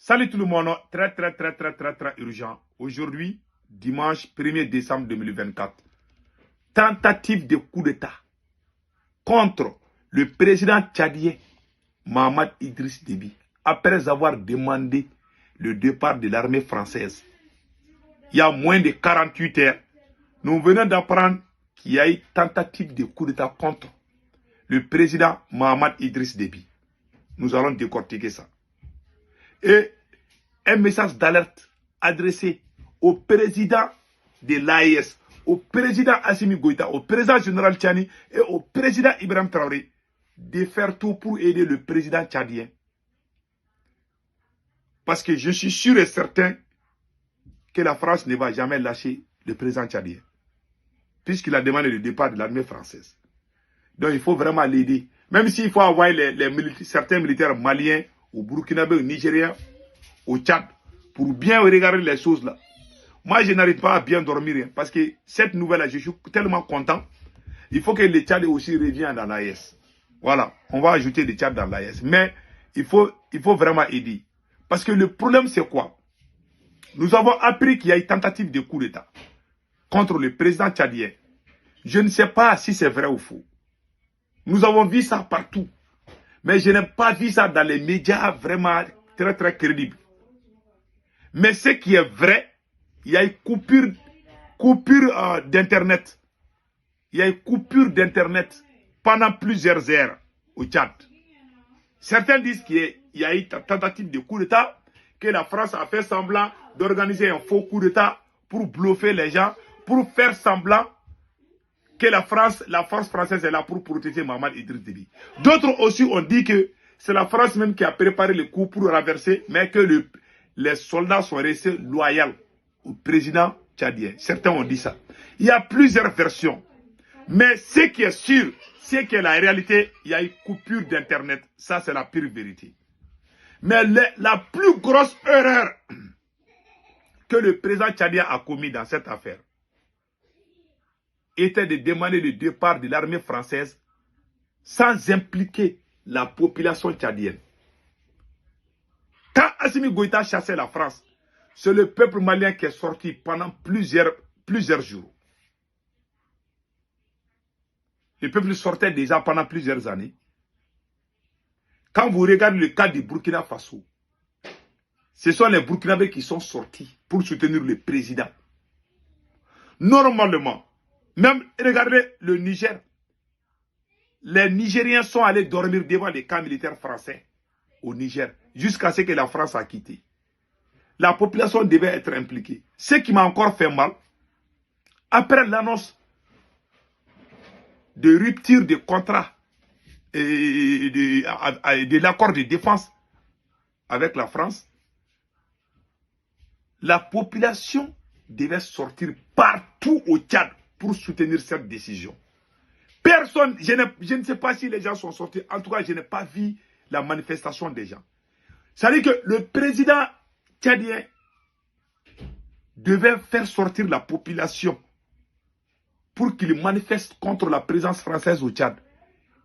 Salut tout le monde, très urgent. Aujourd'hui, dimanche 1er décembre 2024, tentative de coup d'État contre le président tchadien Mahamat Idriss Déby, après avoir demandé le départ de l'armée française. Il y a moins de 48 heures, nous venons d'apprendre qu'il y a eu tentative de coup d'État contre le président Mahamat Idriss Déby. Nous allons décortiquer ça. Et un message d'alerte adressé au président de l'AES, au président Assimi Goïta, au président général Tchani et au président Ibrahim Traoré de faire tout pour aider le président tchadien. Parce que je suis sûr et certain que la France ne va jamais lâcher le président tchadien, puisqu'il a demandé le départ de l'armée française. Donc il faut vraiment l'aider. Même s'il faut envoyer certains militaires maliens, au Burkinabé, au Nigérien, au Tchad, pour bien regarder les choses là. Moi, je n'arrive pas à bien dormir, hein, parce que cette nouvelle-là, je suis tellement content. Il faut que le Tchad aussi revienne dans l'AES. Voilà, on va ajouter le Tchad dans l'AES. Mais il faut vraiment aider. Parce que le problème, c'est quoi? Nous avons appris qu'il y a une tentative de coup d'État contre le président tchadien. Je ne sais pas si c'est vrai ou faux. Nous avons vu ça partout. Mais je n'ai pas vu ça dans les médias vraiment très crédibles. Mais ce qui est vrai, il y a une coupure d'Internet. Il y a une coupure d'Internet pendant plusieurs heures au Tchad. Certains disent qu'il y a eu une tentative de coup d'État, que la France a fait semblant d'organiser un faux coup d'État pour bluffer les gens, pour faire semblant que la force française est là pour protéger Mahamat Idriss Déby. D'autres aussi ont dit que c'est la France même qui a préparé le coup pour renverser, mais que les soldats sont restés loyaux au président tchadien. Certains ont dit ça. Il y a plusieurs versions. Mais ce qui est sûr, c'est que la réalité, il y a une coupure d'Internet. Ça, c'est la pure vérité. Mais la plus grosse erreur que le président tchadien a commis dans cette affaire était de demander le départ de l'armée française sans impliquer la population tchadienne. Quand Assimi Goïta chassait la France, c'est le peuple malien qui est sorti pendant plusieurs jours. Le peuple sortait déjà pendant plusieurs années. Quand vous regardez le cas du Burkina Faso, ce sont les Burkinabés qui sont sortis pour soutenir le président. Normalement, même regardez le Niger, les Nigériens sont allés dormir devant les camps militaires français au Niger, jusqu'à ce que la France a quitté. La population devait être impliquée. Ce qui m'a encore fait mal, après l'annonce de rupture de contrat et de l'accord de défense avec la France, la population devait sortir partout au Tchad pour soutenir cette décision. Personne, je ne sais pas si les gens sont sortis, en tout cas je n'ai pas vu la manifestation des gens. C'est-à-dire que le président tchadien devait faire sortir la population pour qu'il manifeste contre la présence française au Tchad.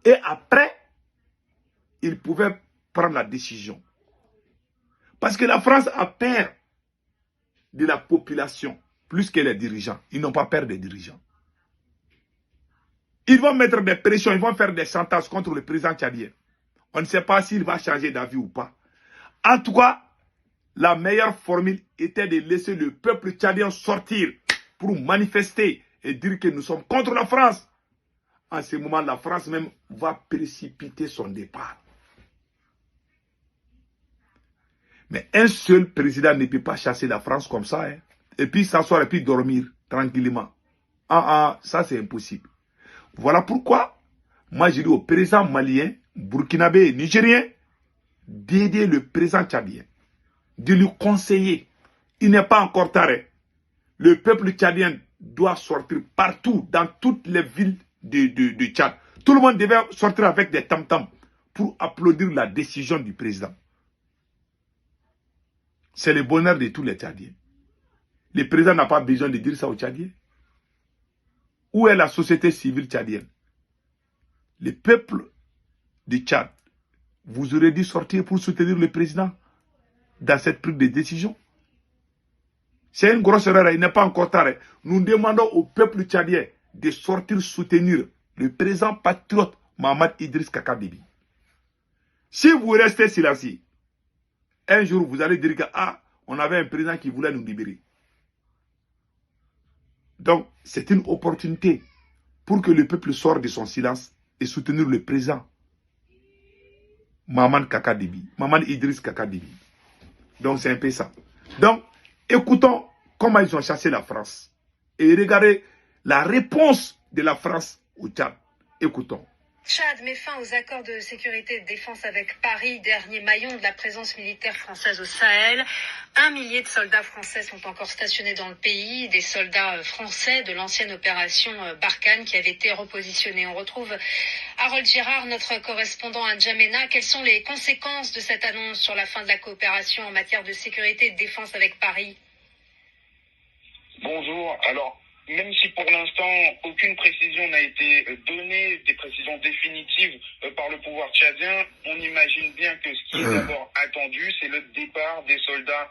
Et après, il pouvait prendre la décision. Parce que la France a peur de la population plus que les dirigeants. Ils n'ont pas peur des dirigeants. Ils vont mettre des pressions, ils vont faire des chantages contre le président tchadien. On ne sait pas s'il va changer d'avis ou pas. En tout cas, la meilleure formule était de laisser le peuple tchadien sortir pour manifester et dire que nous sommes contre la France. En ce moment, la France même va précipiter son départ. Mais un seul président ne peut pas chasser la France comme ça, hein, et puis s'asseoir et puis dormir tranquillement. Ça c'est impossible. Voilà pourquoi, moi je dis au président malien, burkinabé et nigérien, d'aider le président tchadien, de lui conseiller. Il n'est pas encore tard. Le peuple tchadien doit sortir partout, dans toutes les villes de Tchad. Tout le monde devait sortir avec des tam-tams pour applaudir la décision du président. C'est le bonheur de tous les Tchadiens. Le président n'a pas besoin de dire ça aux Tchadiens. Où est la société civile tchadienne? Le peuple du Tchad, vous aurez dû sortir pour soutenir le président. dans cette prise de décision. C'est une grosse erreur, il n'est pas encore tard. Nous demandons au peuple tchadien de sortir soutenir le président patriote Mohamed Idriss Kaka-Déby. Si vous restez silencieux, un jour vous allez dire que on avait un président qui voulait nous libérer. Donc, c'est une opportunité pour que le peuple sorte de son silence et soutenir le président Mohamed Idriss Kaka-Déby. Donc, c'est un peu ça. Donc, écoutons comment ils ont chassé la France. Et regardez la réponse de la France au Tchad. Écoutons. Tchad met fin aux accords de sécurité et de défense avec Paris, dernier maillon de la présence militaire française au Sahel. 1 millier de soldats français sont encore stationnés dans le pays, des soldats français de l'ancienne opération Barkhane qui avait été repositionnés. On retrouve Harold Girard, notre correspondant à N'Djamena. Quelles sont les conséquences de cette annonce sur la fin de la coopération en matière de sécurité et de défense avec Paris? Bonjour. Alors, même si pour l'instant aucune précision n'a été donnée, des précisions définitives par le pouvoir tchadien, on imagine bien que ce qui est d'abord attendu, c'est le départ des soldats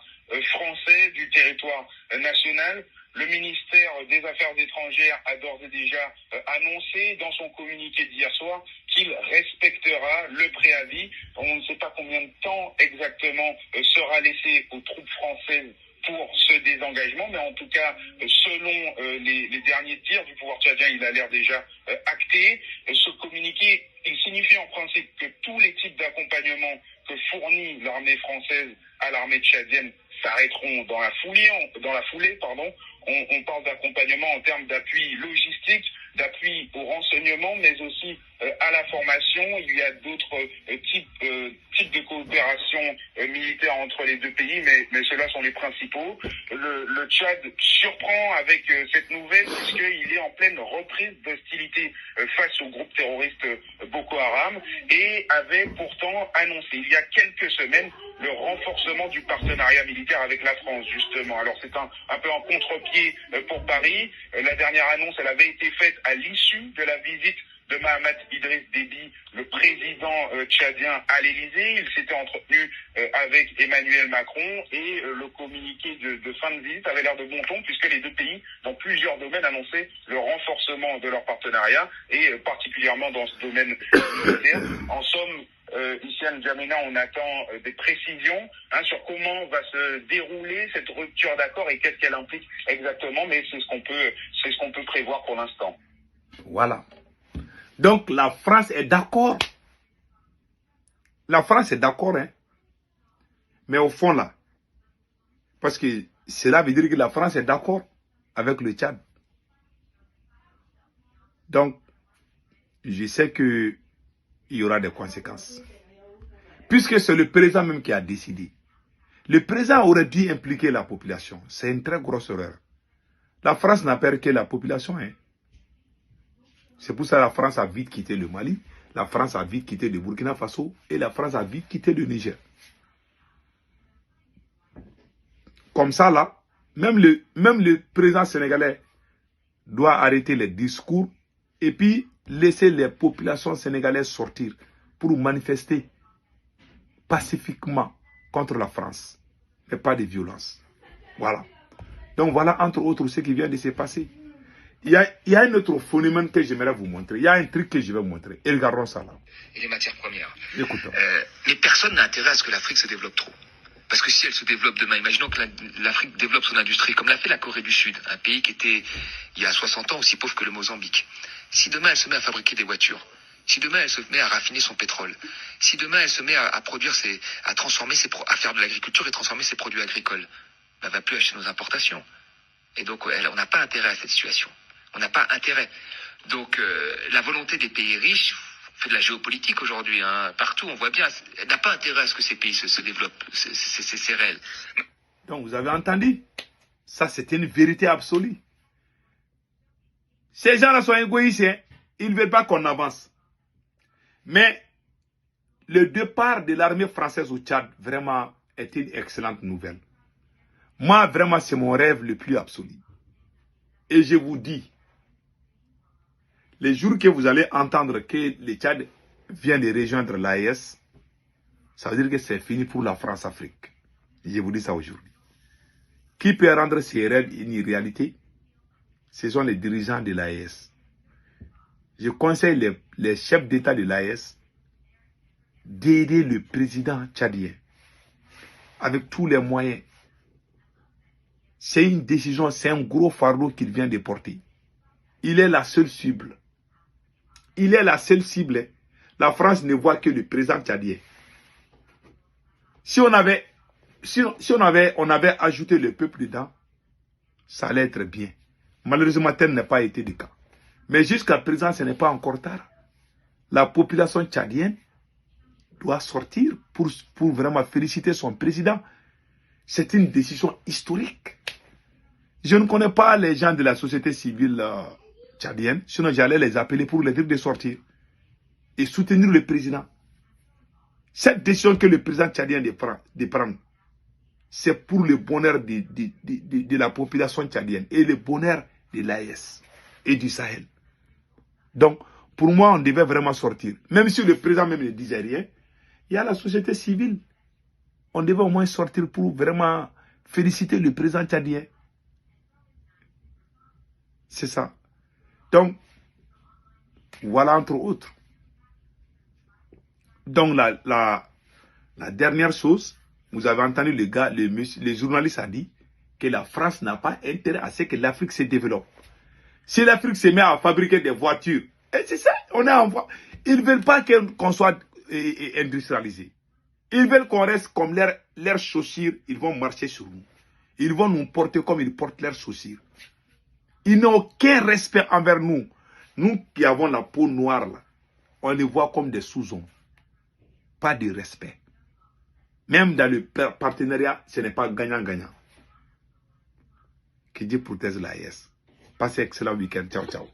français du territoire national. Le ministère des Affaires étrangères a d'ores et déjà annoncé dans son communiqué d'hier soir qu'il respectera le préavis. On ne sait pas combien de temps exactement sera laissé aux troupes françaises pour ce désengagement, mais en tout cas, selon les derniers tirs du pouvoir tchadien, il a l'air déjà acté. Ce communiqué, il signifie en principe que tous les types d'accompagnement que fournit l'armée française à l'armée tchadienne s'arrêteront dans la foulée. On parle d'accompagnement en termes d'appui logistique, d'appui au renseignement, mais aussi à la formation. Il y a d'autres types de coopération militaire entre les deux pays, mais ceux-là sont les principaux. Le Tchad surprend avec cette nouvelle puisqu'il est en pleine reprise d'hostilité face au groupe terroriste Boko Haram et avait pourtant annoncé il y a quelques semaines le renforcement du partenariat militaire avec la France, justement. Alors c'est un peu en contre-pied pour Paris. La dernière annonce, elle avait été faite à l'issue de la visite de Mohamed Idriss Déby, le président tchadien, à l'Élysée. Il s'était entretenu avec Emmanuel Macron et le communiqué de fin de visite avait l'air de bon ton puisque les deux pays, dans plusieurs domaines, annonçaient le renforcement de leur partenariat et particulièrement dans ce domaine militaire. En somme, ici à N'Djamena, on attend des précisions sur comment va se dérouler cette rupture d'accord et qu'est-ce qu'elle implique exactement, mais c'est ce qu'on peut prévoir pour l'instant. Voilà. Donc la France est d'accord. La France est d'accord, hein. Mais au fond là, parce que cela veut dire que la France est d'accord avec le Tchad. Donc, je sais que il y aura des conséquences. Puisque c'est le président même qui a décidé. Le président aurait dû impliquer la population. C'est une très grosse erreur. La France n'a peur que la population. Hein. C'est pour ça que la France a vite quitté le Mali, la France a vite quitté le Burkina Faso et la France a vite quitté le Niger. Comme ça, là, même le président sénégalais doit arrêter les discours et puis laisser les populations sénégalaises sortir pour manifester pacifiquement contre la France, mais pas de violence. Voilà. Donc voilà, entre autres, ce qui vient de se passer. Il y a un autre phénomène que j'aimerais vous montrer. Il y a un truc que je vais vous montrer. Et regardons ça là. Et les matières premières. Écoutons. Mais personne n'a intérêt à ce que l'Afrique se développe trop. Parce que si elle se développe demain, imaginons que l'Afrique développe son industrie, comme l'a fait la Corée du Sud, un pays qui était, il y a 60 ans, aussi pauvre que le Mozambique. Si demain elle se met à fabriquer des voitures, si demain elle se met à raffiner son pétrole, si demain elle se met à produire à transformer à faire de l'agriculture et transformer ses produits agricoles, elle va plus acheter nos importations. Et donc on n'a pas intérêt à cette situation. On n'a pas intérêt. Donc la volonté des pays riches, on fait de la géopolitique aujourd'hui, hein, partout, on voit bien, elle n'a pas intérêt à ce que ces pays se développent, c'est réel. Donc vous avez entendu? Ça c'est une vérité absolue. Ces gens-là sont égoïstes, hein? Ils ne veulent pas qu'on avance. Mais le départ de l'armée française au Tchad, vraiment, est une excellente nouvelle. Moi, vraiment, c'est mon rêve le plus absolu. Et je vous dis, les jours que vous allez entendre que le Tchad vient de rejoindre l'AES, ça veut dire que c'est fini pour la France-Afrique. Je vous dis ça aujourd'hui. Qui peut rendre ces rêves une réalité? Ce sont les dirigeants de l'AES. Je conseille les chefs d'État de l'AES d'aider le président tchadien avec tous les moyens. C'est une décision, c'est un gros fardeau qu'il vient de porter. Il est la seule cible. Il est la seule cible. La France ne voit que le président tchadien. Si on avait ajouté le peuple dedans, ça allait être bien. Malheureusement, tel n'a pas été le cas. Mais jusqu'à présent, ce n'est pas encore tard. La population tchadienne doit sortir pour vraiment féliciter son président. C'est une décision historique. Je ne connais pas les gens de la société civile tchadienne, sinon j'allais les appeler pour les dire de sortir et soutenir le président. Cette décision que le président tchadien de prendre, c'est pour le bonheur de la population tchadienne et le bonheur de l'AES et du Sahel. Donc, pour moi, on devait vraiment sortir. Même si le président même ne disait rien, il y a la société civile. On devait au moins sortir pour vraiment féliciter le président tchadien. C'est ça. Donc, voilà entre autres. Donc, la dernière chose, vous avez entendu le journaliste a dit que la France n'a pas intérêt à ce que l'Afrique se développe. Si l'Afrique se met à fabriquer des voitures, et c'est ça, on est en voie. Ils ne veulent pas qu'on soit industrialisé. Ils veulent qu'on reste comme leurs chaussures, ils vont marcher sur nous. Ils vont nous porter comme ils portent leurs chaussures. Ils n'ont aucun respect envers nous. Nous qui avons la peau noire, là, on les voit comme des sous-hommes. Pas de respect. Même dans le partenariat, ce n'est pas gagnant-gagnant. Que Dieu protège l'AES. Passez un excellent week-end. Ciao, ciao.